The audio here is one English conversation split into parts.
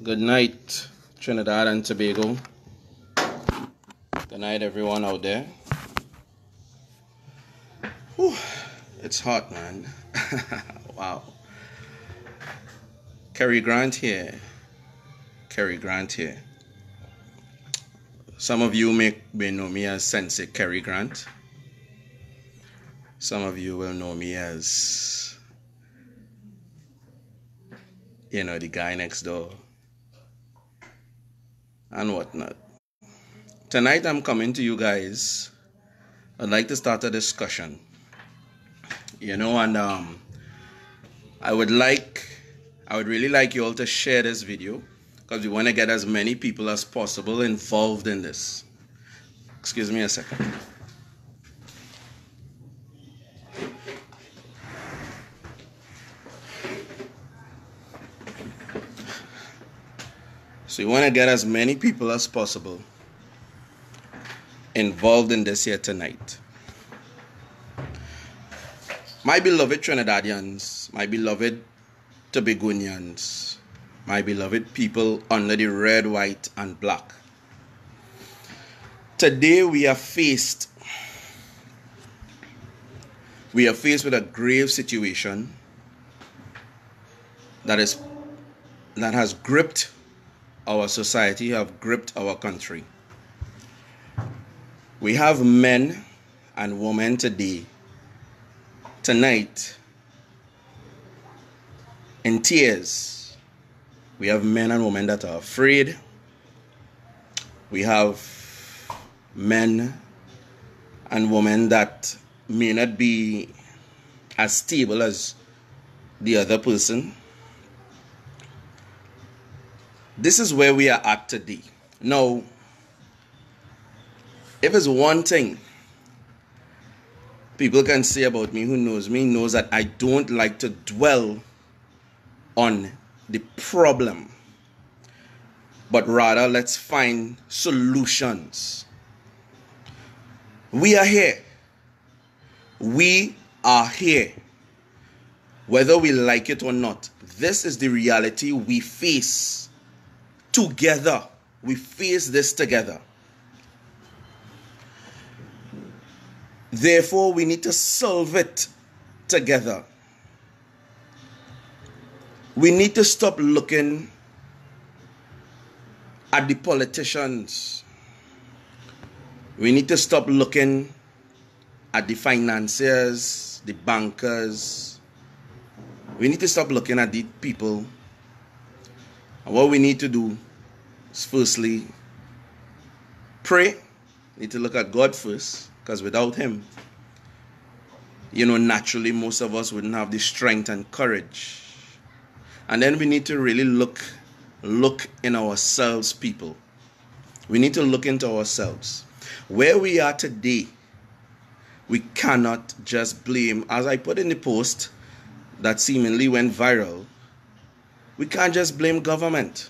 Good night, Trinidad and Tobago. Good night, everyone out there. Whew, it's hot, man. Wow. Cary Grant here. Some of you may know me as Sensei Cary Grant. Some of you will know me as, the guy next door and whatnot. Tonight I'm coming to you guys. I'd like to start a discussion. And I would really like you all to share this video because we want to get as many people as possible involved in this. Excuse me a second. So we want to get as many people as possible involved in this here tonight. My beloved Trinidadians, my beloved Tobagonians, my beloved people under the red, white, and black. Today we are faced with a grave situation that has gripped our society, have gripped our country. We have men and women tonight, in tears. We have men and women that are afraid. We have men and women that may not be as stable as the other person. This is where we are at today. Now, if it's one thing people can say about me, who knows me, knows that I don't like to dwell on the problem, but rather let's find solutions. We are here. We are here. Whether we like it or not, this is the reality we face together. We face this together. Therefore, we need to solve it together. We need to stop looking at the politicians. We need to stop looking at the financiers, the bankers. We need to stop looking at the people. And what we need to do is firstly pray. We need to look at God first, because without Him, naturally most of us wouldn't have the strength and courage. And then we need to really look in ourselves, people. We need to look into ourselves. Where we are today, we cannot just blame, as I put in the post that seemingly went viral, we can't just blame government,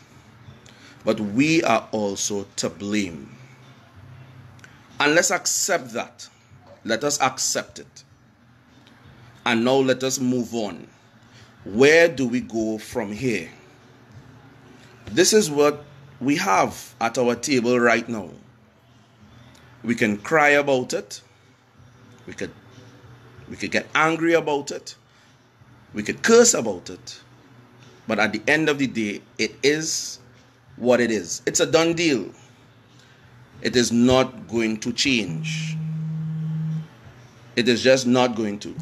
but we are also to blame. And let's accept that. Let us accept it. And now let us move on. Where do we go from here? This is what we have at our table right now. We can cry about it. We could get angry about it. We could curse about it. But at the end of the day, it is what it is. It's a done deal. It is not going to change. It is just not going to.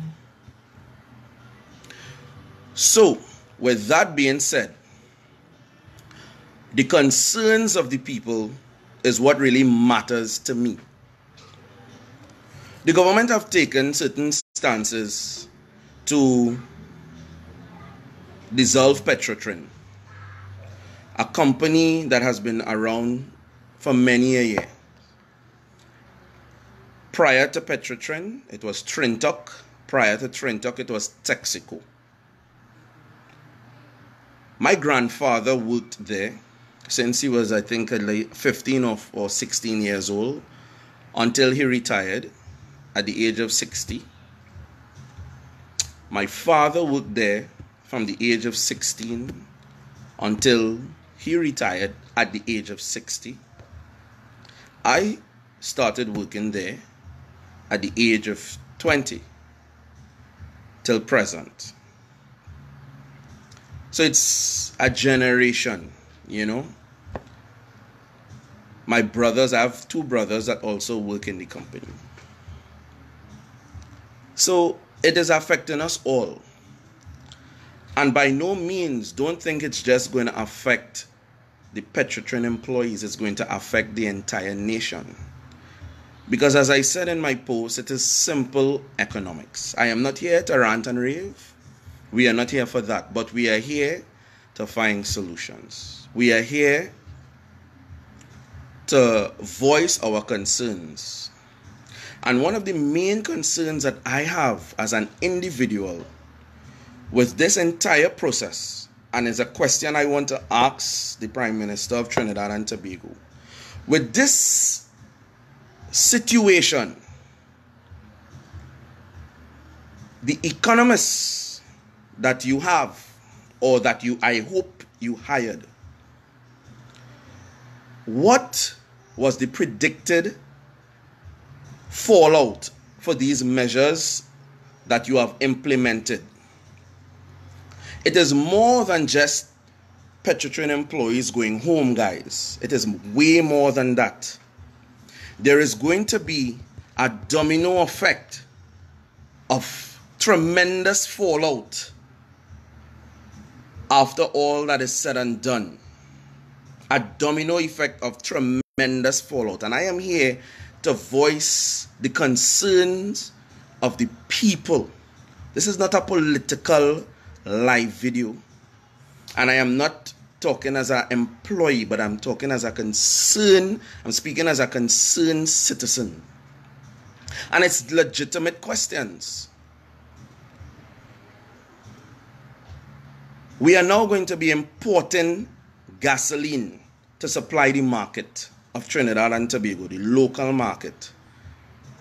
So, with that being said, the concerns of the people is what really matters to me. The government have taken certain stances to dissolve Petrotrin, a company that has been around for many a year. Prior to Petrotrin, it was Trintoc. Prior to Trintoc, it was Texaco. My grandfather worked there since he was, I think, 15 or 16 years old until he retired at the age of 60. My father worked there from the age of 16 until He retired at the age of 60. I started working there at the age of 20 till present. So it's a generation, you know. My brothers, I have two brothers that also work in the company. So it is affecting us all. And by no means, don't think it's just going to affect the Petrotrin employees. It's going to affect the entire nation. Because as I said in my post, it is simple economics. I am not here to rant and rave. We are not here for that. But we are here to find solutions. We are here to voice our concerns. And one of the main concerns that I have as an individual with this entire process, and it's a question I want to ask the Prime Minister of Trinidad and Tobago, with this situation, the economists that you have, or that I hope you hired, what was the predicted fallout for these measures that you have implemented? It is more than just Petrotrin employees going home, guys. It is way more than that. There is going to be a domino effect of tremendous fallout after all that is said and done. A domino effect of tremendous fallout. And I am here to voice the concerns of the people. This is not a political live video. And I am not talking as an employee, but I'm talking as a concern. I'm speaking as a concerned citizen. And it's legitimate questions. We are now going to be importing gasoline to supply the market of Trinidad and Tobago, the local market.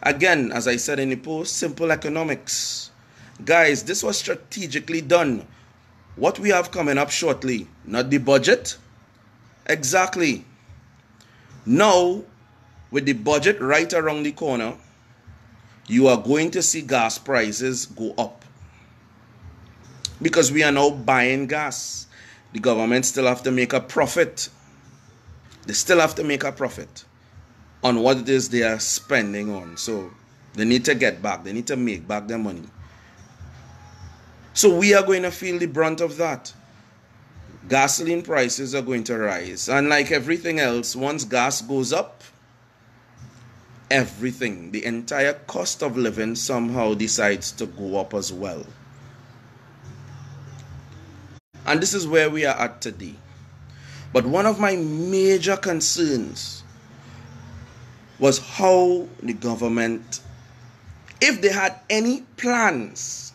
Again, as I said in the post, simple economics. Guys, this was strategically done. What we have coming up shortly, not the budget. Exactly. Now, with the budget right around the corner, you are going to see gas prices go up. Because we are now buying gas. The government still have to make a profit. They still have to make a profit on what it is they are spending on. So they need to get back. They need to make back their money. So we are going to feel the brunt of that. Gasoline prices are going to rise. And like everything else, once gas goes up, everything, the entire cost of living somehow decides to go up as well. And this is where we are at today. But one of my major concerns was how the government, if they had any plans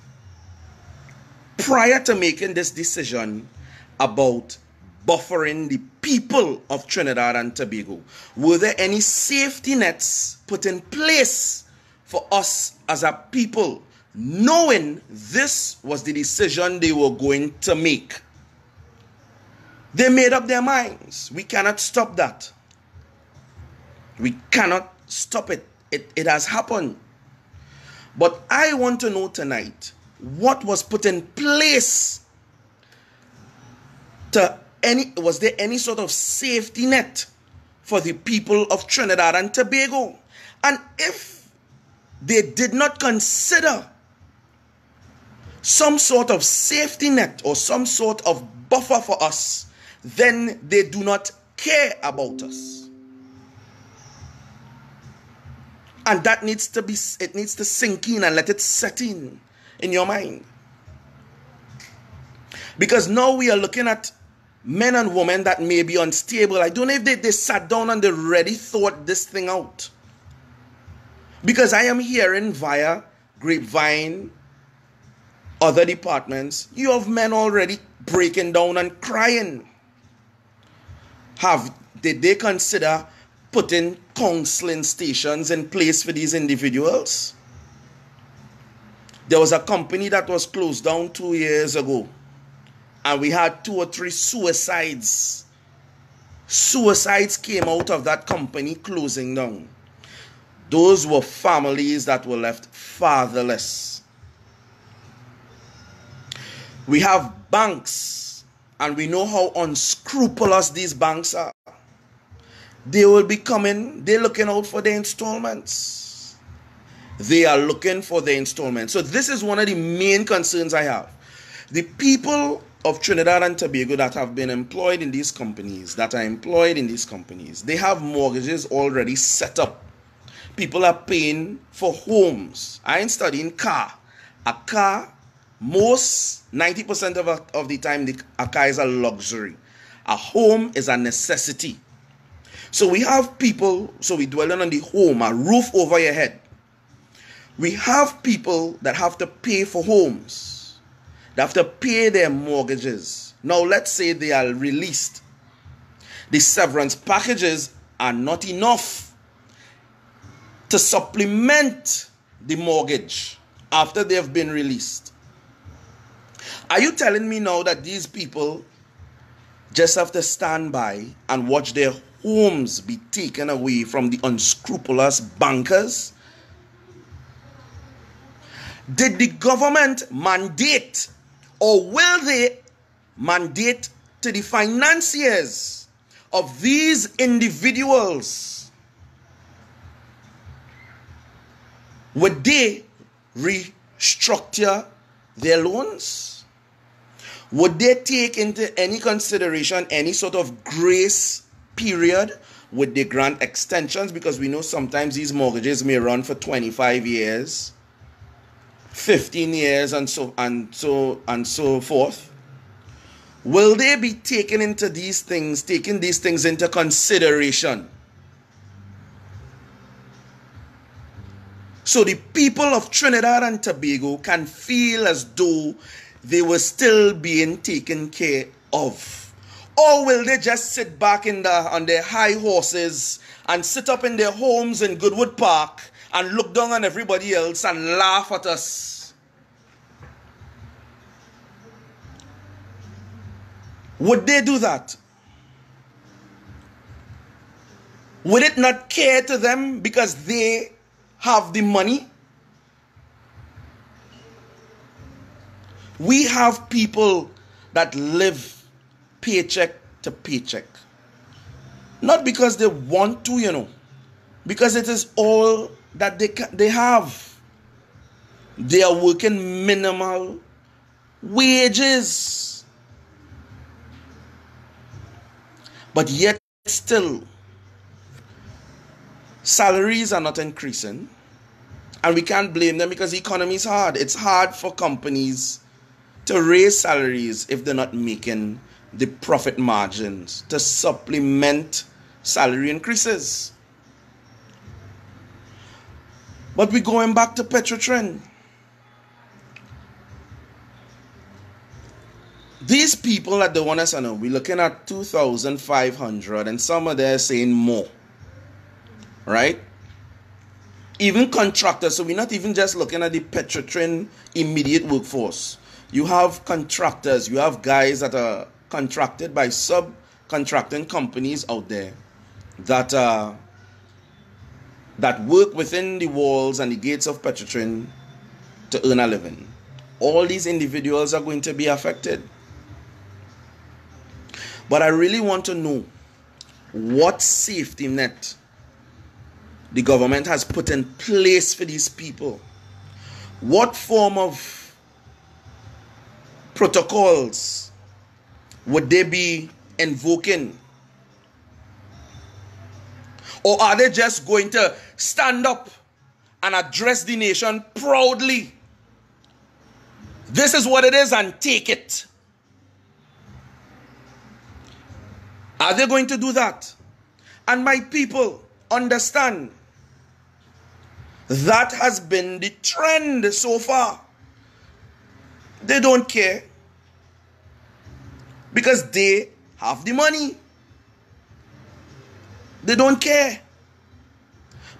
prior to making this decision about buffering the people of Trinidad and Tobago, were there any safety nets put in place for us as a people, knowing this was the decision they were going to make? They made up their minds. We cannot stop that. We cannot stop it. It has happened. But I want to know tonight, what was put in place was there any sort of safety net for the people of Trinidad and Tobago? And if they did not consider some sort of safety net or some sort of buffer for us, then they do not care about us. And that needs to sink in and let it set in your mind. Because now we are looking at men and women that may be unstable. I don't know if they sat down and they already thought this thing out. Because I am hearing via grapevine, other departments, you have men already breaking down and crying. Did they consider putting counseling stations in place for these individuals? There was a company that was closed down 2 years ago, and we had 2 or 3 suicides suicides came out of that company closing down. Those were families that were left fatherless. We have banks, and we know how unscrupulous these banks are. They will be coming, they're looking out for the installments. They are looking for the installments. So this is one of the main concerns I have. The people of Trinidad and Tobago that have been employed in these companies, they have mortgages already set up. People are paying for homes. I ain't studying car. A car, most 90% of the time, a car is a luxury. A home is a necessity. So we have people, so we dwelling on the home, a roof over your head. We have people that have to pay for homes. They have to pay their mortgages. Now let's say they are released. The severance packages are not enough to supplement the mortgage after they have been released. Are you telling me now that these people just have to stand by and watch their homes be taken away from the unscrupulous bankers? Did the government mandate, or will they mandate to the financiers of these individuals? Would they restructure their loans? Would they take into any consideration any sort of grace period? Would they grant extensions? Because we know sometimes these mortgages may run for 25 years, 15 years, and so forth. Will they be taking these things into consideration? So the people of Trinidad and Tobago can feel as though they were still being taken care of. Or will they just sit back on their high horses and sit up in their homes in Goodwood Park and look down on everybody else and laugh at us? Would they do that? Would it not care to them because they have the money? We have people that live paycheck to paycheck. Not because they want to, because it is all that they have. They are working minimal wages. But yet still, salaries are not increasing, and we can't blame them because the economy is hard. It's hard for companies to raise salaries if they're not making the profit margins to supplement salary increases. But we're going back to Petrotrin. These people that they want us to know, we're looking at 2,500, and some of them are saying more. Right? Even contractors, so we're not even just looking at the Petrotrin immediate workforce. You have contractors, you have guys that are contracted by subcontracting companies out there that work within the walls and the gates of Petrotrin to earn a living. All these individuals are going to be affected. But I really want to know what safety net the government has put in place for these people. What form of protocols would they be invoking? Or are they just going to stand up and address the nation proudly? This is what it is, and take it. Are they going to do that? And my people, understand, that has been the trend so far. They don't care because they have the money. They don't care.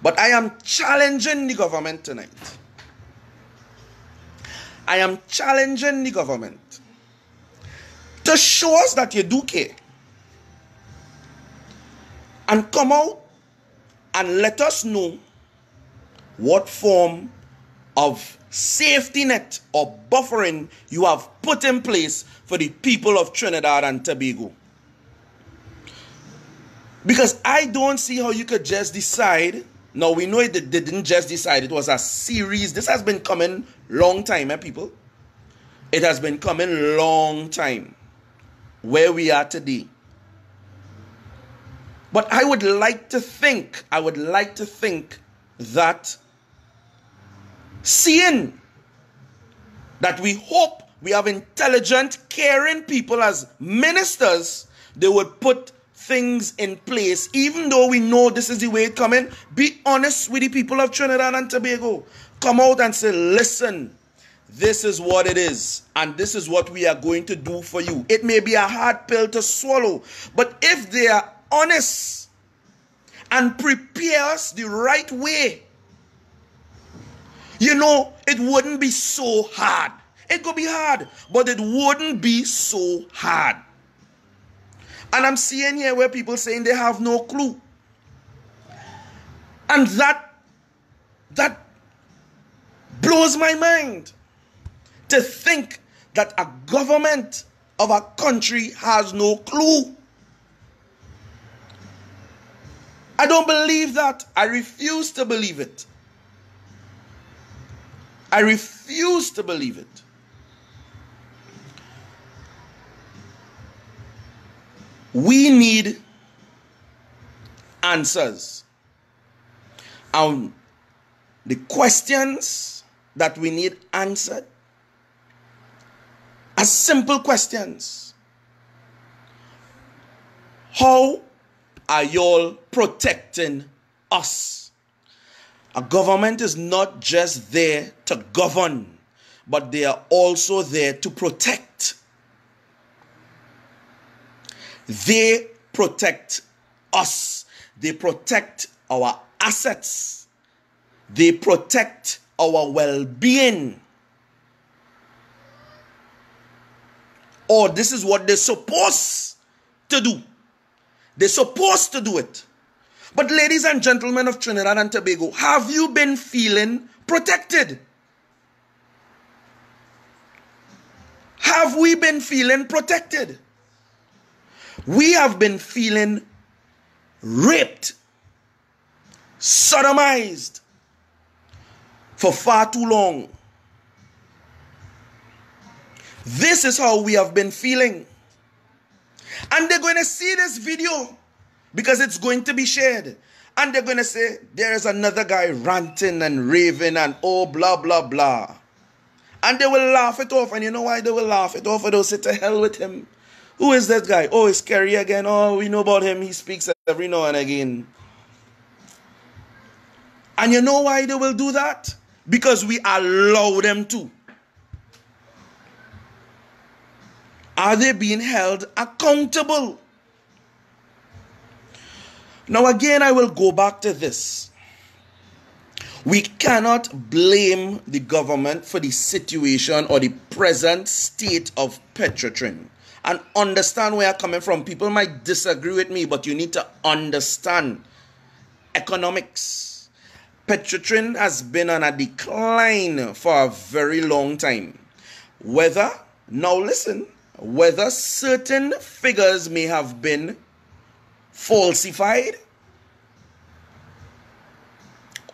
But I am challenging the government tonight. I am challenging the government to show us that you do care. and come out and let us know what form of safety net or buffering you have put in place for the people of Trinidad and Tobago. Because I don't see how you could just decide. Now, we know they didn't just decide. It was a series. This has been coming long time, people. It has been coming long time. Where we are today. But I would like to think that seeing that we hope we have intelligent, caring people as ministers, they would put things in place, even though we know this is the way it's coming. Be honest with the people of Trinidad and Tobago. Come out and say, listen, this is what it is, and this is what we are going to do for you. It may be a hard pill to swallow, but if they are honest and prepare us the right way, you know, it wouldn't be so hard. It could be hard, but it wouldn't be so hard. And I'm seeing here where people saying they have no clue. And that blows my mind. To think that a government of a country has no clue. I don't believe that. I refuse to believe it. I refuse to believe it. We need answers. And the questions that we need answered are simple questions. How are y'all protecting us? A government is not just there to govern, but they are also there to protect. They protect us. They protect our assets. They protect our well-being. Or this is what they're supposed to do. They're supposed to do it. But ladies and gentlemen of Trinidad and Tobago, have you been feeling protected? Have we been feeling protected? We have been feeling raped, sodomized for far too long. This is how we have been feeling. And they're going to see this video because it's going to be shared. And they're going to say, there is another guy ranting and raving and oh, blah, blah, blah. And they will laugh it off. And you know why they will laugh it off? Or they'll say, to hell with him. Who is that guy? Oh, it's Kerry again. Oh, we know about him. He speaks every now and again. And you know why they will do that? Because we allow them to. Are they being held accountable? Now again, I will go back to this. We cannot blame the government for the situation or the present state of Petrotrin. And understand where I'm coming from. People might disagree with me, but you need to understand economics. Petrotrin has been on a decline for a very long time. Whether certain figures may have been falsified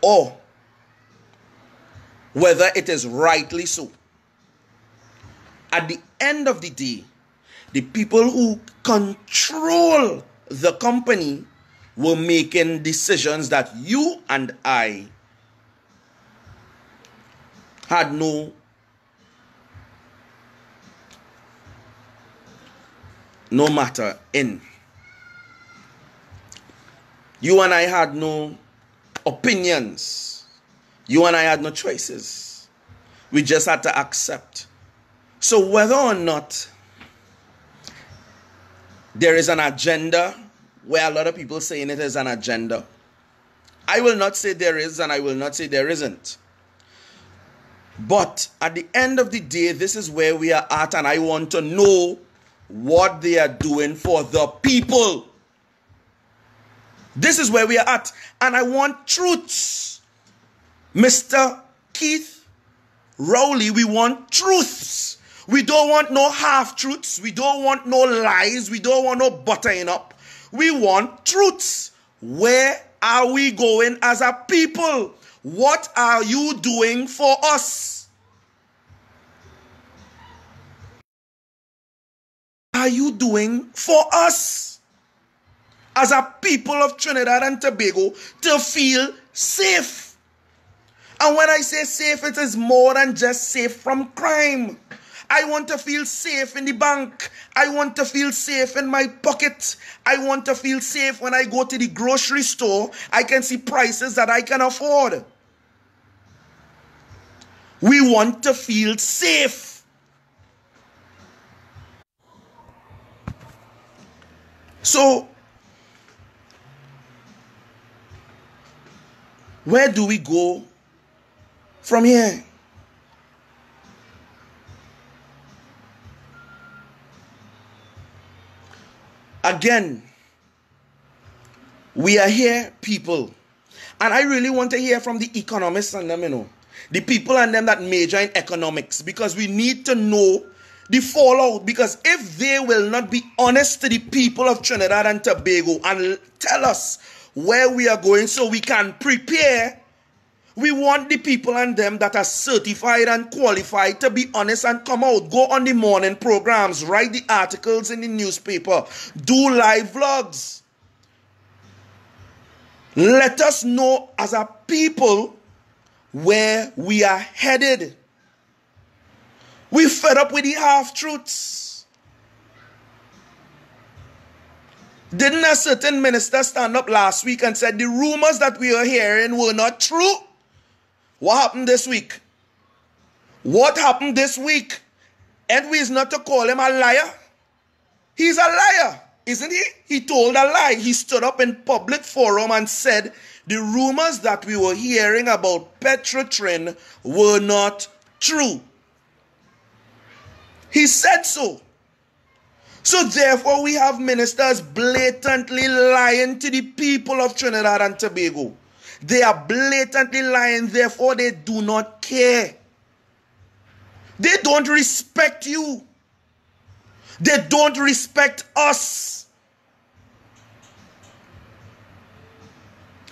or whether it is rightly so. At the end of the day, the people who control the company were making decisions that you and I had no matter in. You and I had no opinions. You and I had no choices. We just had to accept. So whether or not there is an agenda, where a lot of people saying it is an agenda, I will not say there is and I will not say there isn't. But at the end of the day, this is where we are at, and I want to know what they are doing for the people. This is where we are at. And I want truths. Mr. Keith Rowley, we want truths. We don't want no half-truths. We don't want no lies. We don't want no buttering up. We want truths. Where are we going as a people? What are you doing for us? What are you doing for us as a people of Trinidad and Tobago to feel safe? And when I say safe, it is more than just safe from crime. I want to feel safe in the bank. I want to feel safe in my pocket. I want to feel safe when I go to the grocery store. I can see prices that I can afford. We want to feel safe. So, where do we go from here? Again, we are here, people. And I really want to hear from the economists and them, the people and them that major in economics, because we need to know the fallout. Because if they will not be honest to the people of Trinidad and Tobago and tell us where we are going so we can prepare, we want the people and them that are certified and qualified to be honest and come out. Go on the morning programs, write the articles in the newspaper, do live vlogs. Let us know as a people where we are headed. We fed up with the half-truths. Didn't a certain minister stand up last week and said the rumors that we are hearing were not true? What happened this week? What happened this week? And we is not to call him a liar. He's a liar, isn't he? He told a lie. He stood up in public forum and said the rumors that we were hearing about Petrotrin were not true. He said so. So therefore we have ministers blatantly lying to the people of Trinidad and Tobago. They are blatantly lying, therefore they do not care. They don't respect you. They don't respect us.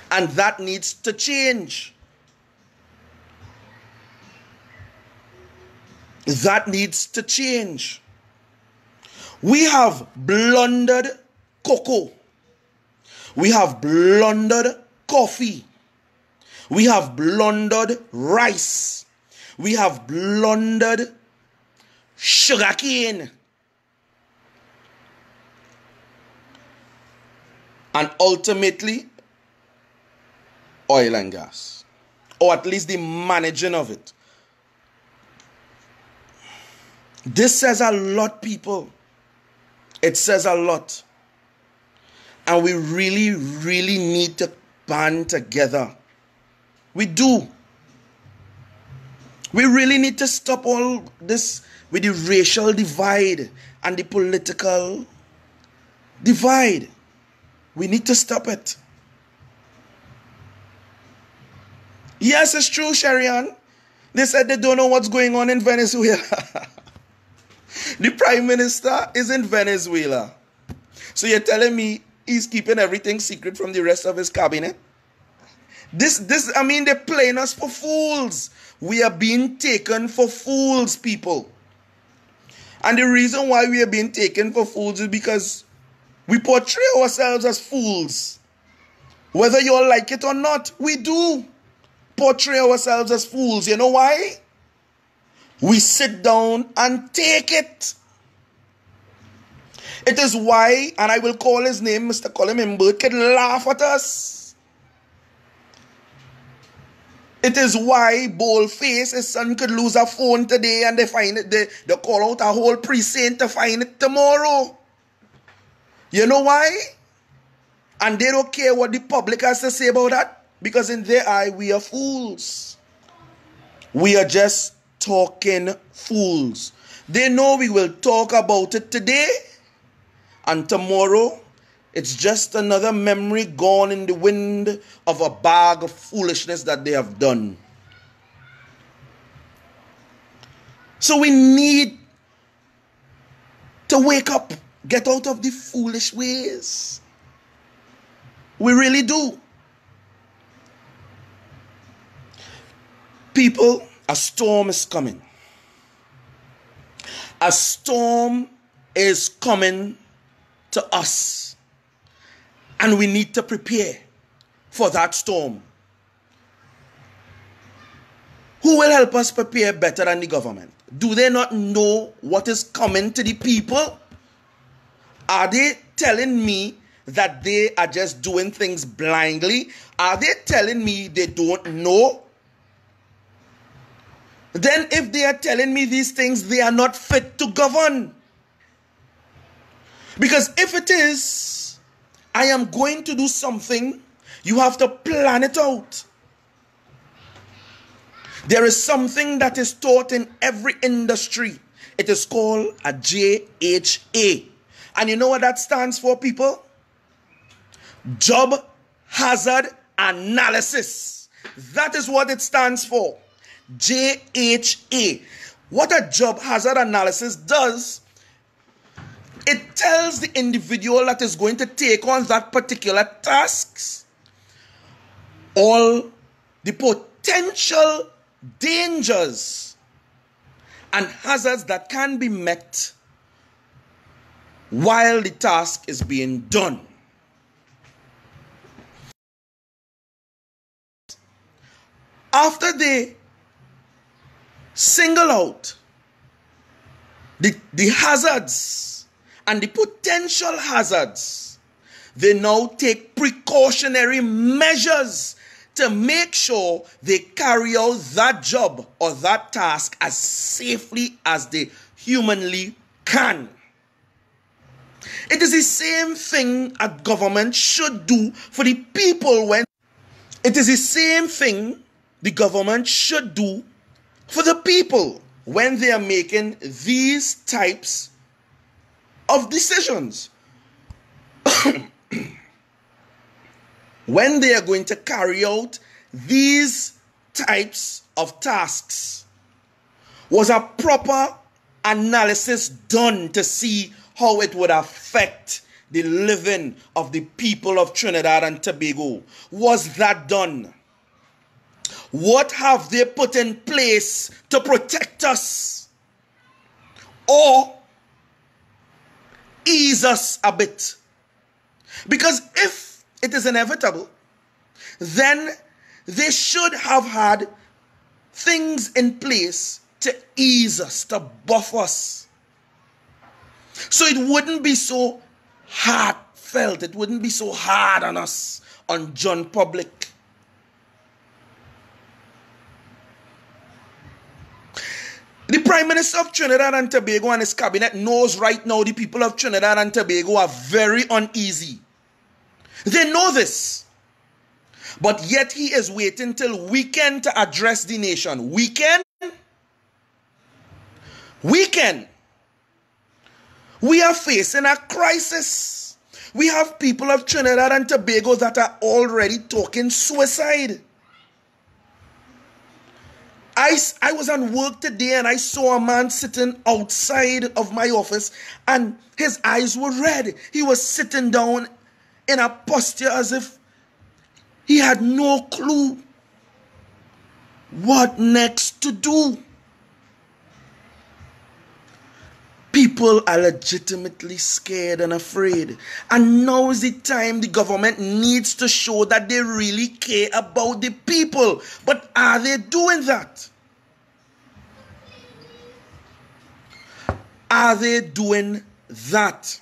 And that needs to change. That needs to change. We have blundered cocoa. We have blundered coffee. We have blundered rice. We have blundered sugarcane. And ultimately, oil and gas. Or at least the managing of it. This says a lot, people. It says a lot. And we really, really need to band together. We do. We really need to stop all this with the racial divide and the political divide. We need to stop it. Yes, it's true, Sherian. They said they don't know what's going on in Venezuela. The Prime Minister is in Venezuela. So you're telling me he's keeping everything secret from the rest of his cabinet? I mean, they're playing us for fools. We are being taken for fools, people. And the reason why we are being taken for fools is because we portray ourselves as fools. Whether you all like it or not, we do portray ourselves as fools. You know why? We sit down and take it. It is why, and I will call his name, Mr. Colin Imbert, can laugh at us. It is why Boldface, his son, could lose a phone today and they find it, they call out a whole precinct to find it tomorrow. You know why? And they don't care what the public has to say about that. Because in their eye, we are fools. We are just talking fools. They know we will talk about it today. And tomorrow, It's just another memory gone in the wind of a bag of foolishness that they have done. So we need to wake up, get out of the foolish ways. We really do. People, a storm is coming. A storm is coming to us. And we need to prepare for that storm. Who will help us prepare better than the government? Do they not know what is coming to the people? Are they telling me that they are just doing things blindly? Are they telling me they don't know? Then if they are telling me these things, they are not fit to govern. Because if it is, I am going to do something, you have to plan it out. There is something that is taught in every industry. It is called a JHA. And you know what that stands for, people? Job Hazard Analysis. That is what it stands for. JHA. What a job hazard analysis does, it tells the individual that is going to take on that particular tasks all the potential dangers and hazards that can be met while the task is being done. After they single out the hazards and the potential hazards, they now take precautionary measures to make sure they carry out that job or that task as safely as they humanly can. It is the same thing a government should do for the people when it is the same thing the government should do for the people when they are making these types of decisions. When they are going to carry out these types of tasks, was a proper analysis done to see how it would affect the living of the people of Trinidad and Tobago? Was that done? What have they put in place to protect us or ease us a bit? Because if it is inevitable, then they should have had things in place to ease us, to buff us. So it wouldn't be so heartfelt, it wouldn't be so hard on us, on John Public. The Prime Minister of Trinidad and Tobago and his cabinet knows right now the people of Trinidad and Tobago are very uneasy. They know this. But yet he is waiting till weekend to address the nation. Weekend? We are facing a crisis. We have people of Trinidad and Tobago that are already talking suicide. I was on work today and I saw a man sitting outside of my office and his eyes were red. He was sitting down in a posture as if he had no clue what next to do. People are legitimately scared and afraid. And now is the time the government needs to show that they really care about the people. But are they doing that? Are they doing that?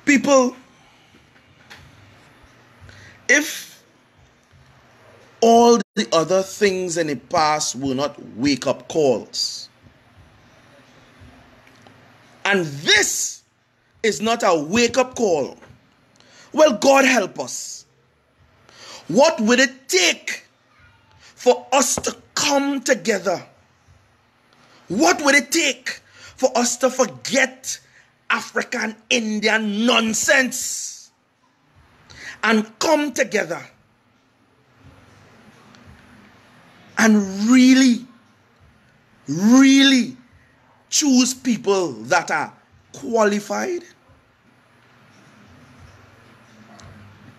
People, if all the other things in the past were not wake-up calls, and this is not a wake-up call, well, God help us. What would it take for us to come together? What would it take for us to forget African Indian nonsense and come together and really, really choose people that are qualified,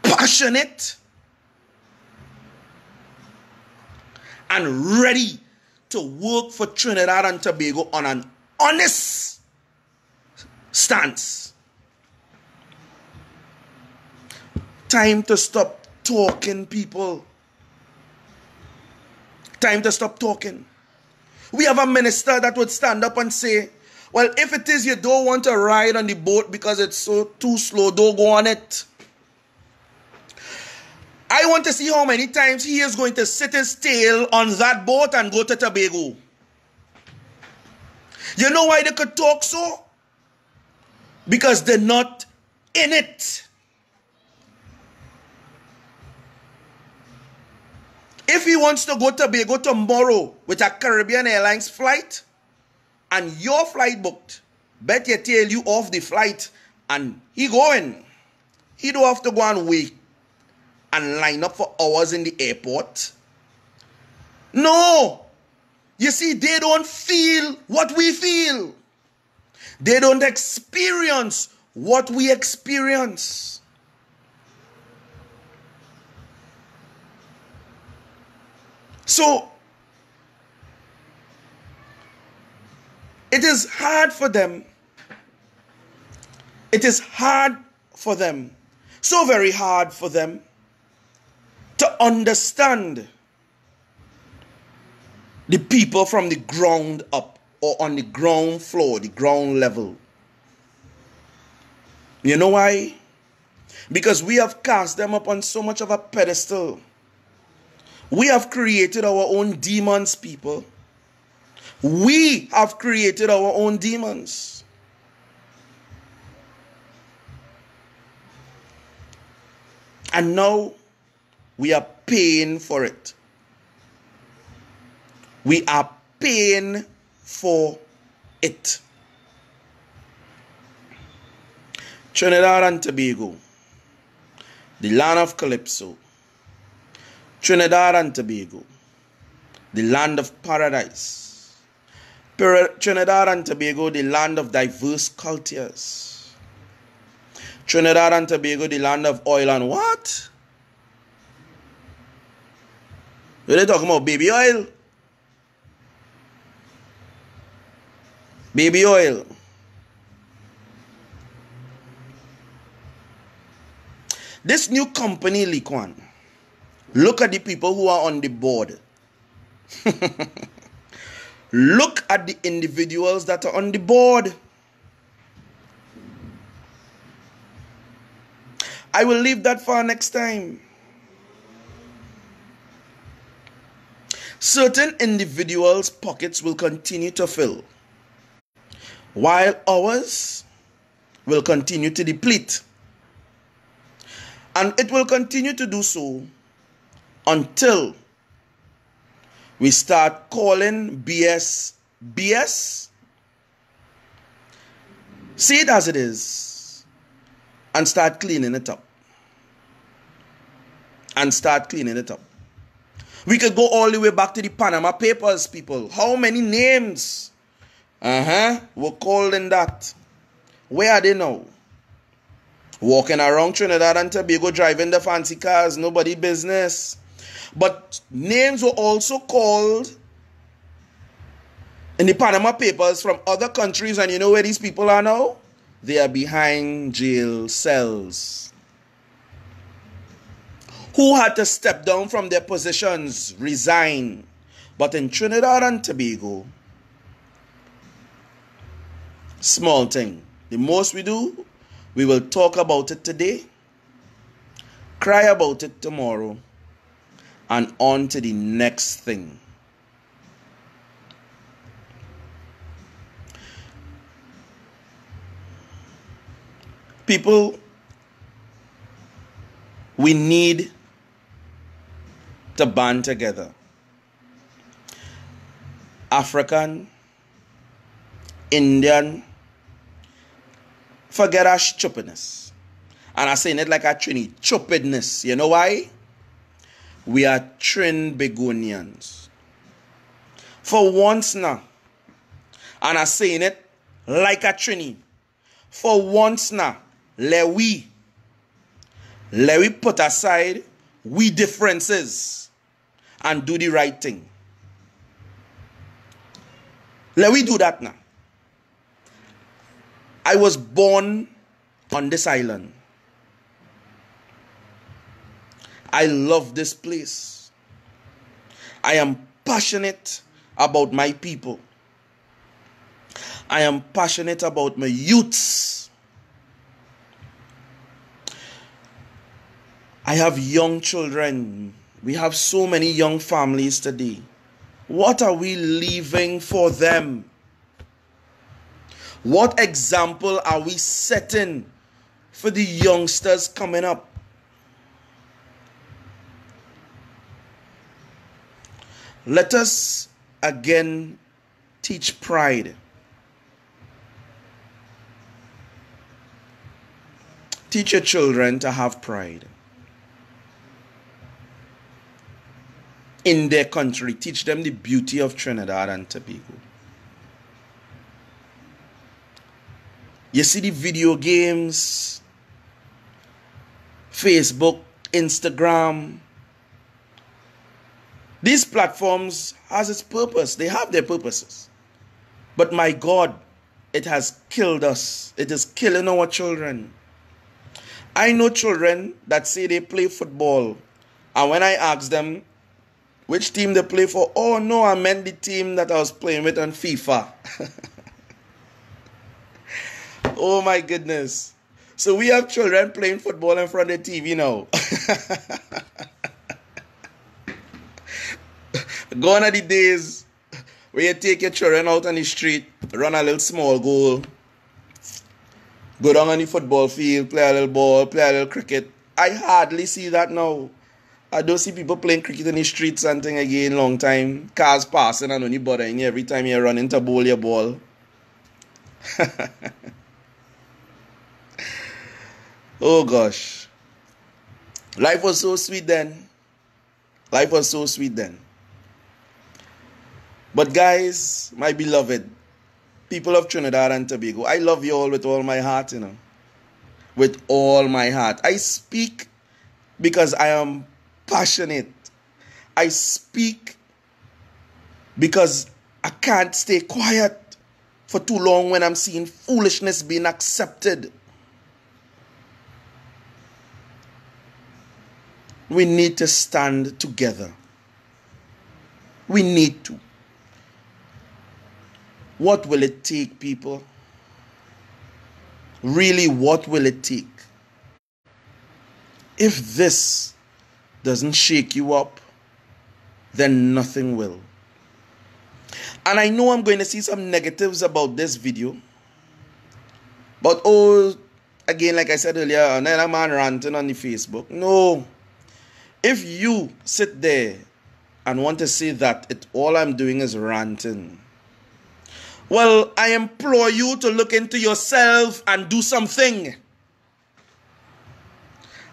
passionate, and ready to work for Trinidad and Tobago on an honest stance? Time to stop talking, people. Time to stop talking. We have a minister that would stand up and say, well, if it is you don't want to ride on the boat because it's too slow, don't go on it. I want to see how many times he is going to sit his tail on that boat and go to Tobago. You know why they could talk so? Because they're not in it. If he wants to go to Tobago tomorrow with a Caribbean Airlines flight and your flight booked, bet you tail you off the flight and he going. He don't have to go and wait and line up for hours in the airport. No. You see, they don't feel what we feel. They don't experience what we experience. So, it is hard for them. It is hard for them. So very hard for them to understand the people from the ground up or on the ground floor, the ground level. You know why? Because we have cast them up on so much of a pedestal. We have created our own demons, people. We have created our own demons. And now we are paying for it. We are paying for it. Trinidad and Tobago, the land of Calypso. Trinidad and Tobago, the land of paradise. Trinidad and Tobago, the land of diverse cultures. Trinidad and Tobago, the land of oil and what? What are they talking about? Baby oil? Baby oil. This new company, Liquan, look at the people who are on the board. Look at the individuals that are on the board. I will leave that for next time. Certain individuals' pockets will continue to fill, while ours will continue to deplete. And it will continue to do so until we start calling BS BS. See it as it is and start cleaning it up. And start cleaning it up. We could go all the way back to the Panama Papers, people. How many names were called in that? Where are they now? Walking around Trinidad and Tobago, driving the fancy cars, nobody business. But names were also called in the Panama Papers from other countries, and you know where these people are now? They are behind jail cells. Who had to step down from their positions, resign. But in Trinidad and Tobago, small thing. The most we do, we will talk about it today, cry about it tomorrow, and on to the next thing. People, we need to band together. African, Indian, forget our stupidness. And I'm saying it like a Trini, stupidness. You know why? We are Trin Begonians. For once now, and I'm saying it like a Trini, for once now, let we put aside we differences and do the right thing. Let we do that now. I was born on this island. I love this place. I am passionate about my people. I am passionate about my youths. I have young children. We have so many young families today. What are we leaving for them? What example are we setting for the youngsters coming up? Let us again teach pride. Teach your children to have pride in their country. Teach them the beauty of Trinidad and Tobago. You see the video games, Facebook, Instagram. These platforms has its purpose. They have their purposes. But my God, it has killed us. It is killing our children. I know children that say they play football. And when I ask them which team they play for, oh no, I meant the team that I was playing with on FIFA. Oh my goodness. So we have children playing football in front of the TV now. Gone are the days where you take your children out on the street, run a little small goal, go down on the football field, play a little ball, play a little cricket. I hardly see that now. I don't see people playing cricket in the streets and thing again long time. Cars passing and only bothering you every time you run into bowl your ball. Oh gosh. Life was so sweet then. Life was so sweet then. But guys, my beloved, people of Trinidad and Tobago, I love you all with all my heart, with all my heart. I speak because I am passionate. I speak because I can't stay quiet for too long when I'm seeing foolishness being accepted. We need to stand together. We need to. What will it take, people? Really, what will it take? If this doesn't shake you up, then nothing will. And I know I'm going to see some negatives about this video. But again, like I said earlier, another man ranting on the Facebook. No. If you sit there and want to say that all I'm doing is ranting, well, I implore you to look into yourself and do something.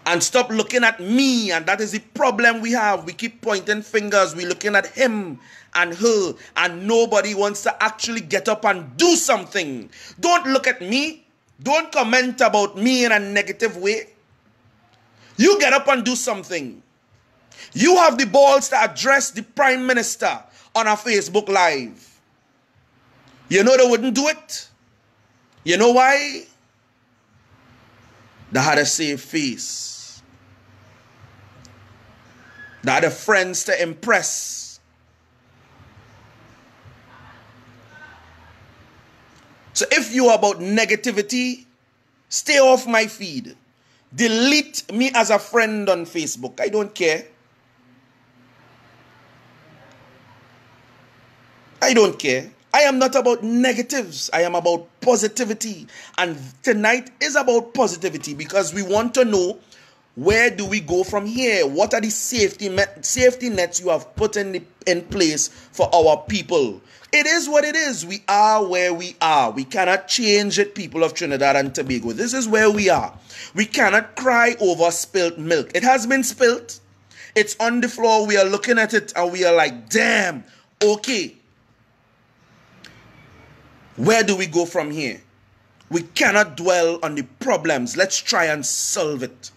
And stop looking at me. And that is the problem we have. We keep pointing fingers. We're looking at him and her. And nobody wants to actually get up and do something. Don't look at me. Don't comment about me in a negative way. You get up and do something. You have the balls to address the Prime Minister on a Facebook Live. You know they wouldn't do it? You know why? They had a safe face. They had friends to impress. So if you are about negativity, stay off my feed. Delete me as a friend on Facebook. I don't care. I don't care. I am not about negatives. I am about positivity. And tonight is about positivity because we want to know Where do we go from here? What are the safety nets you have put in place for our people? It is what it is. We are where we are. We cannot change it, people of Trinidad and Tobago. This is where we are. We cannot cry over spilt milk. It has been spilt. It's on the floor. We are looking at it and we are like, damn, okay. Where do we go from here? We cannot dwell on the problems. Let's try and solve it.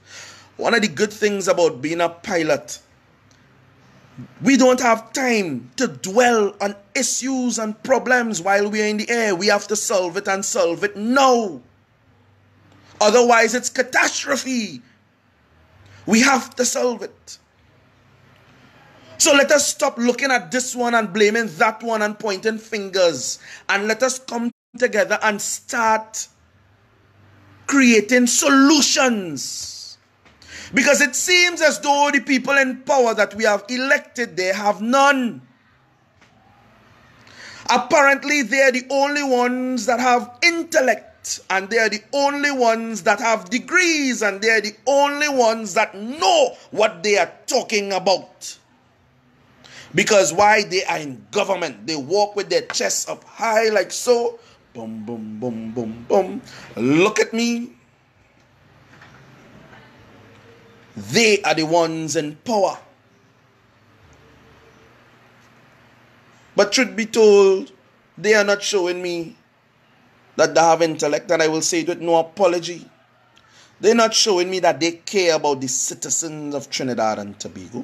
One of the good things about being a pilot, we don't have time to dwell on issues and problems while we're in the air. We have to solve it and solve it now. Otherwise, it's catastrophe. We have to solve it. So let us stop looking at this one and blaming that one and pointing fingers. And let us come together and start creating solutions. Because it seems as though the people in power that we have elected, they have none. Apparently, they are the only ones that have intellect, and they are the only ones that have degrees, and they are the only ones that know what they are talking about. Because why? They are in government. They walk with their chests up high like so. Boom, boom, boom, boom, boom. Look at me. They are the ones in power. But truth be told, they are not showing me that they have intellect, and I will say it with no apology. They're not showing me that they care about the citizens of Trinidad and Tobago.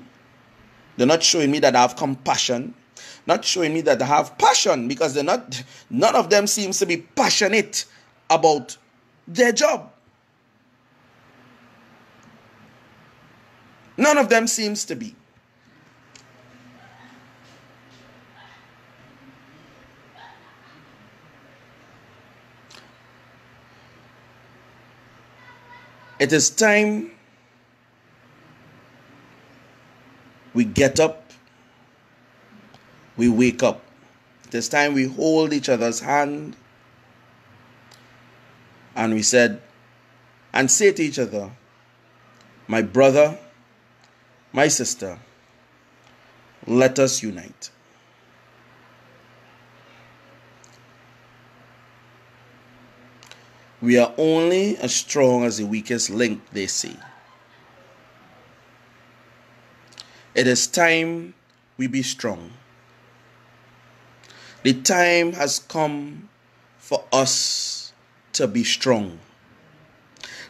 They're not showing me that they have compassion. Not showing me that they have passion, because none of them seems to be passionate about their job. None of them seems to be. It is time we get up, we wake up. It is time we hold each other's hand and we say to each other, my brother, my sister, let us unite. We are only as strong as the weakest link, they say. It is time we be strong. The time has come for us to be strong.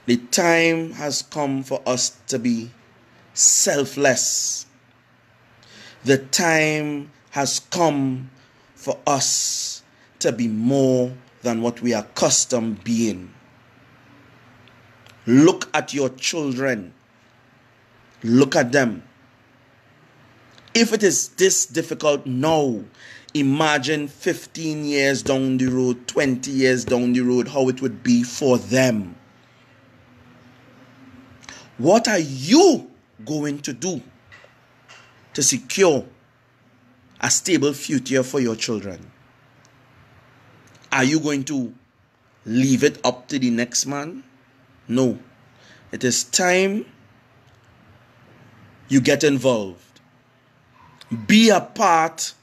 The time has come for us to be selfless. The time has come for us to be more than what we are accustomed being. Look at your children. Look at them. If it is this difficult now, imagine 15 years down the road, 20 years down the road, how it would be for them. What are you going to do to secure a stable future for your children? Are you going to leave it up to the next man? No. It is time you get involved. Be a part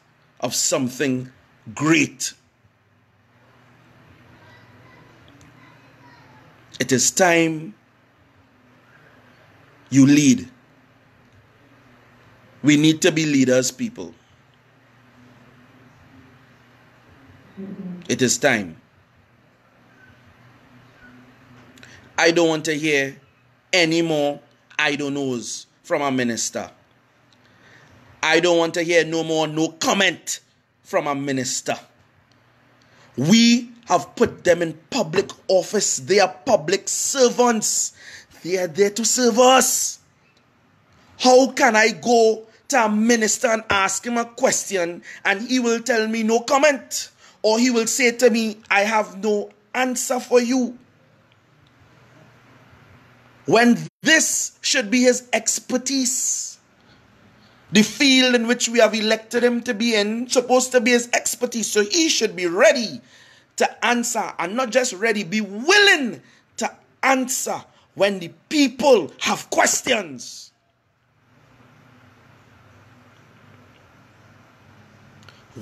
of something great. It is time you lead. We need to be leaders, people. It is time. I don't want to hear any more I don't knows from a minister. I don't want to hear no comment from a minister. We have put them in public office. They are public servants. They are there to serve us. How can I go to a minister and ask him a question and he will tell me no comment? Or he will say to me, I have no answer for you. When this should be his expertise. The field in which we have elected him to be in, supposed to be his expertise. So he should be ready to answer, and not just ready, be willing to answer when the people have questions.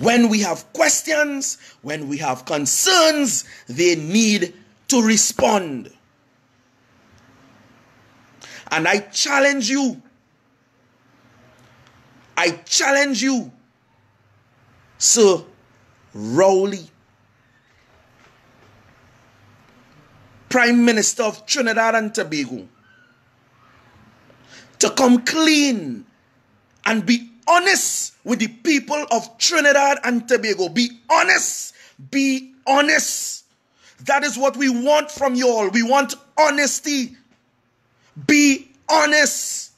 When we have questions, when we have concerns, they need to respond. And I challenge you, Sir Rowley, Prime Minister of Trinidad and Tobago, to come clean and be honest with the people of Trinidad and Tobago. Be honest. Be honest. That is what we want from you all. We want honesty. Be honest.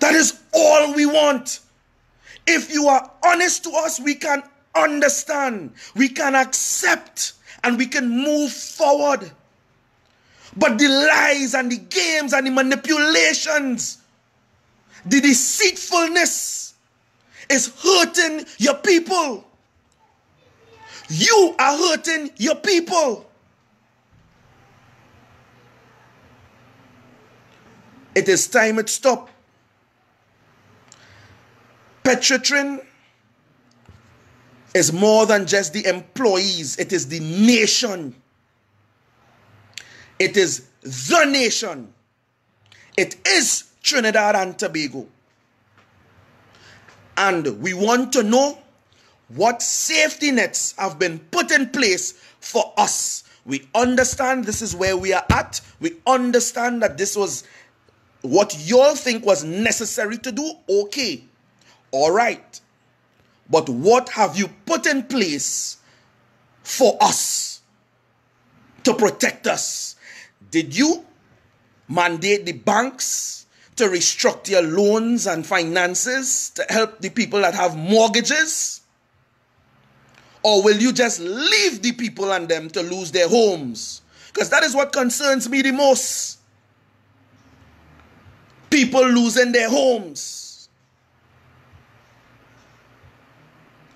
That is all we want. If you are honest to us, we can understand, we can accept, and we can move forward. But the lies and the games and the manipulations, the deceitfulness is hurting your people. You are hurting your people. It is time it stopped. Petrotrin is more than just the employees. It is the nation. It is the nation. It is Trinidad and Tobago. And we want to know what safety nets have been put in place for us. We understand this is where we are at. We understand that this was what you all think was necessary to do. Okay. All right. But what have you put in place for us to protect us? Did you mandate the banks to restructure your loans and finances to help the people that have mortgages? Or will you just leave the people and them to lose their homes? Because that is what concerns me the most. People losing their homes.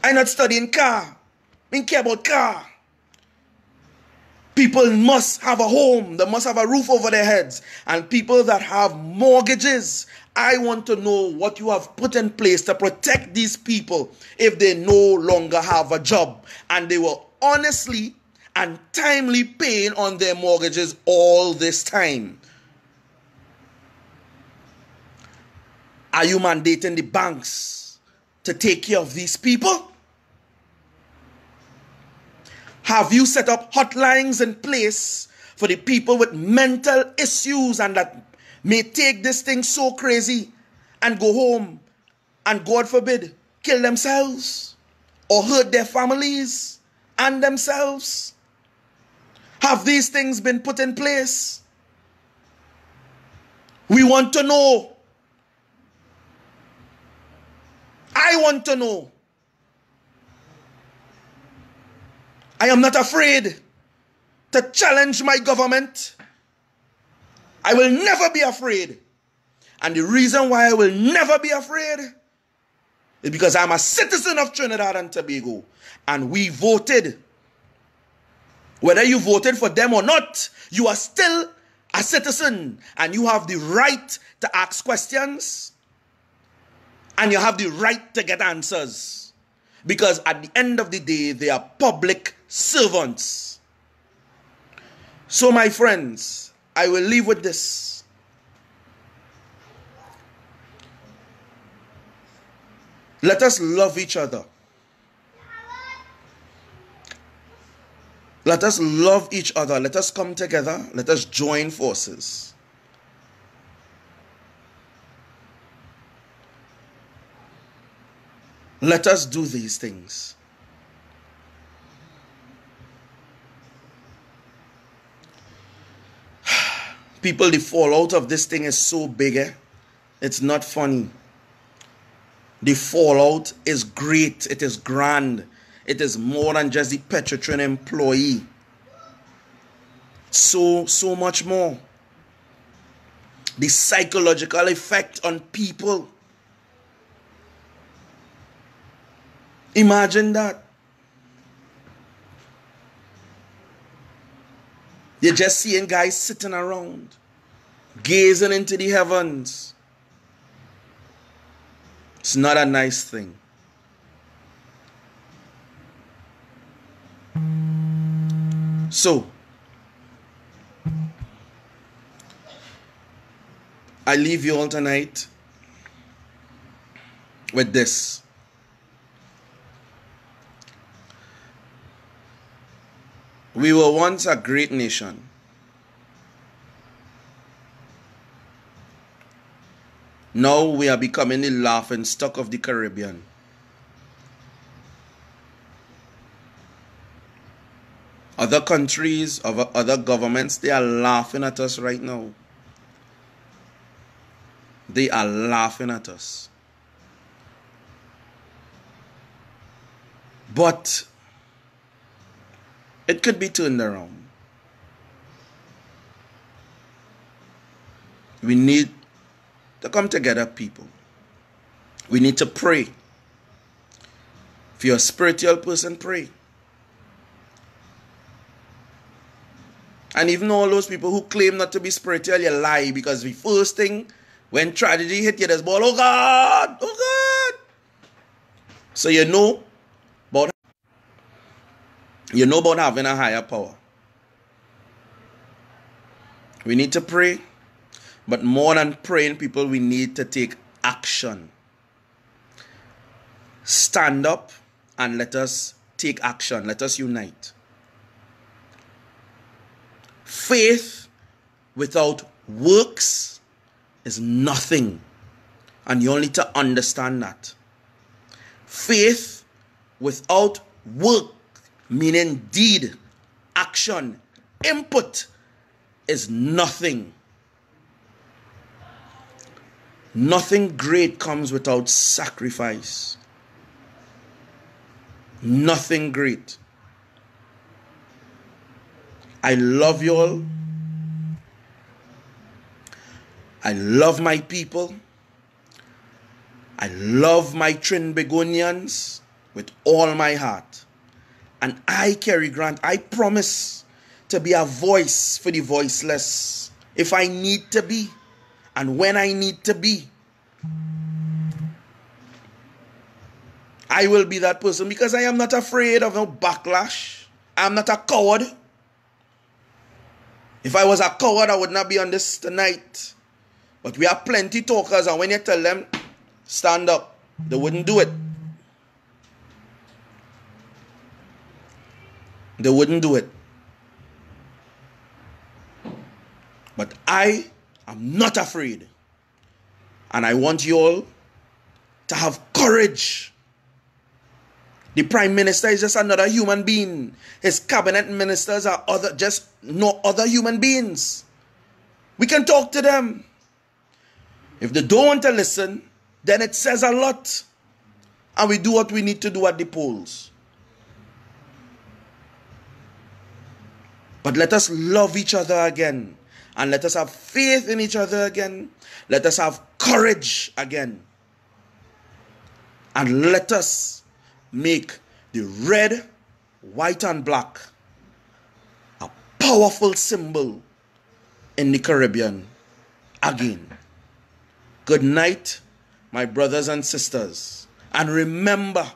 I'm not studying car. I don't care about car. People must have a home. They must have a roof over their heads. And people that have mortgages, I want to know what you have put in place to protect these people if they no longer have a job and they were honestly and timely paying on their mortgages all this time. Are you mandating the banks to take care of these people? Have you set up hotlines in place for the people with mental issues and that may take this thing so crazy and go home and, God forbid, kill themselves or hurt their families and themselves? Have these things been put in place? We want to know. I want to know. I am not afraid to challenge my government. I will never be afraid. And the reason why I will never be afraid is because I'm a citizen of Trinidad and Tobago. And we voted. Whether you voted for them or not, you are still a citizen. And you have the right to ask questions. And you have the right to get answers. Because at the end of the day, they are public servants. So my friends, I will leave with this. Let us love each other. Let us love each other. Let us come together. Let us join forces. Let us do these things. People, the fallout of this thing is so big. It's not funny. The fallout is great. It is grand. It is more than just the Petrotrin employee. So much more. The psychological effect on people. Imagine that. You're just seeing guys sitting around, gazing into the heavens. It's not a nice thing. So, I leave you all tonight with this. We were once a great nation. Now we are becoming the laughing stock of the Caribbean. Other countries, other governments, they are laughing at us right now. They are laughing at us. But it could be turned around. We need to come together, people. We need to pray. If you're a spiritual person, pray. And even all those people who claim not to be spiritual, you lie, because the first thing when tragedy hit you, there's ball, oh God, oh God. So you know about having a higher power. We need to pray, but more than praying, people, we need to take action. Stand up and let us take action. Let us unite. Faith without works is nothing. And you all need to understand that. Faith without work, meaning deed, action, input, is nothing. Nothing great comes without sacrifice. Nothing great. I love you all. I love my people. I love my Trinbagonians with all my heart. And I, Kerry Grant, I promise to be a voice for the voiceless if I need to be and when I need to be. I will be that person because I am not afraid of no backlash. I am not a coward. If I was a coward, I would not be on this tonight. But we have plenty talkers, and when you tell them, stand up, they wouldn't do it. They wouldn't do it. But I am not afraid. And I want you all to have courage. The Prime Minister is just another human being. His cabinet ministers are just no other human beings. We can talk to them. If they don't want to listen, then it says a lot. And we do what we need to do at the polls. But let us love each other again. And let us have faith in each other again. Let us have courage again. And let us make the red, white, and black a powerful symbol in the Caribbean again. Good night, my brothers and sisters. And remember,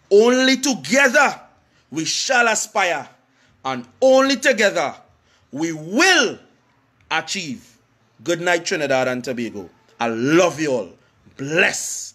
only together we shall aspire, and only together we will achieve. Good night, Trinidad and Tobago. I love you all. Bless.